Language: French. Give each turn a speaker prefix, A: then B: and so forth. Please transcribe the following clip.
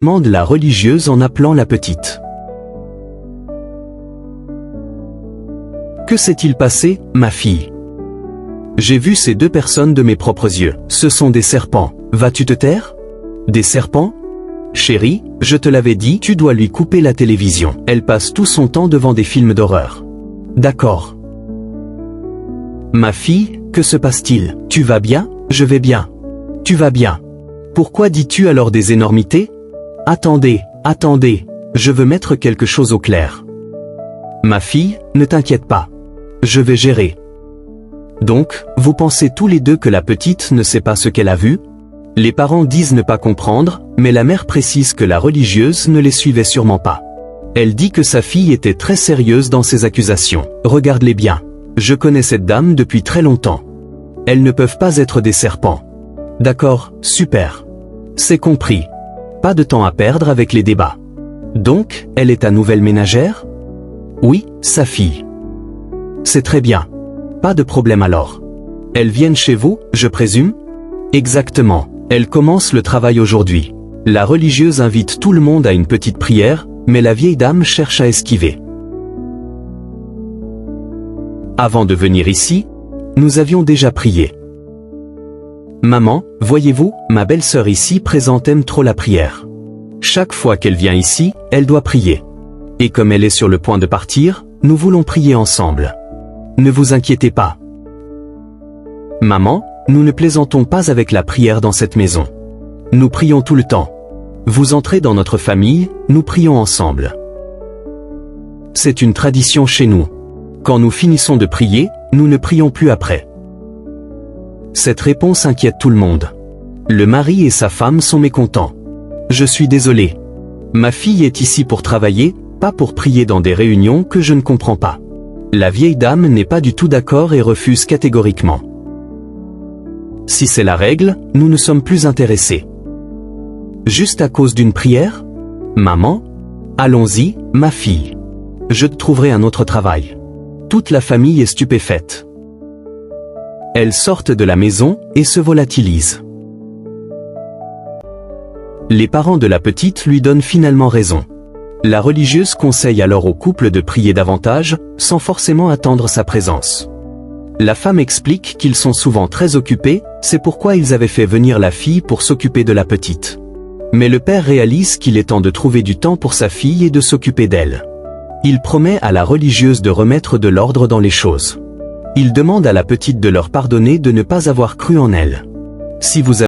A: demande la religieuse en appelant la petite. Que s'est-il passé, ma fille? J'ai vu ces deux personnes de mes propres yeux. Ce sont des serpents. Vas-tu te taire? Des serpents? Chérie, je te l'avais dit, tu dois lui couper la télévision. Elle passe tout son temps devant des films d'horreur. D'accord. Ma fille, que se passe-t-il? Tu vas bien? Je vais bien. Tu vas bien. Pourquoi dis-tu alors des énormités? Attendez, attendez, je veux mettre quelque chose au clair. Ma fille, ne t'inquiète pas. Je vais gérer. Donc, vous pensez tous les deux que la petite ne sait pas ce qu'elle a vu? Les parents disent ne pas comprendre, mais la mère précise que la religieuse ne les suivait sûrement pas. Elle dit que sa fille était très sérieuse dans ses accusations. Regarde-les bien. Je connais cette dame depuis très longtemps. Elles ne peuvent pas être des serpents. D'accord, super. C'est compris. Pas de temps à perdre avec les débats. Donc, elle est ta nouvelle ménagère? Oui, sa fille. C'est très bien. Pas de problème alors. Elles viennent chez vous, je présume? Exactement. Elles commencent le travail aujourd'hui. La religieuse invite tout le monde à une petite prière, mais la vieille dame cherche à esquiver. Avant de venir ici, nous avions déjà prié. Maman, voyez-vous, ma belle-sœur ici présente aime trop la prière. Chaque fois qu'elle vient ici, elle doit prier. Et comme elle est sur le point de partir, nous voulons prier ensemble. Ne vous inquiétez pas. Maman, nous ne plaisantons pas avec la prière dans cette maison. Nous prions tout le temps. Vous entrez dans notre famille, nous prions ensemble. C'est une tradition chez nous. Quand nous finissons de prier, nous ne prions plus après. Cette réponse inquiète tout le monde. Le mari et sa femme sont mécontents. Je suis désolé. Ma fille est ici pour travailler, pas pour prier dans des réunions que je ne comprends pas. La vieille dame n'est pas du tout d'accord et refuse catégoriquement. Si c'est la règle, nous ne sommes plus intéressés. Juste à cause d'une prière? Maman? Allons-y, ma fille. Je te trouverai un autre travail. Toute la famille est stupéfaite. Elles sortent de la maison et se volatilisent. Les parents de la petite lui donnent finalement raison. La religieuse conseille alors au couple de prier davantage, sans forcément attendre sa présence. La femme explique qu'ils sont souvent très occupés, c'est pourquoi ils avaient fait venir la fille pour s'occuper de la petite. Mais le père réalise qu'il est temps de trouver du temps pour sa fille et de s'occuper d'elle. Il promet à la religieuse de remettre de l'ordre dans les choses. Il demande à la petite de leur pardonner de ne pas avoir cru en elle. Si vous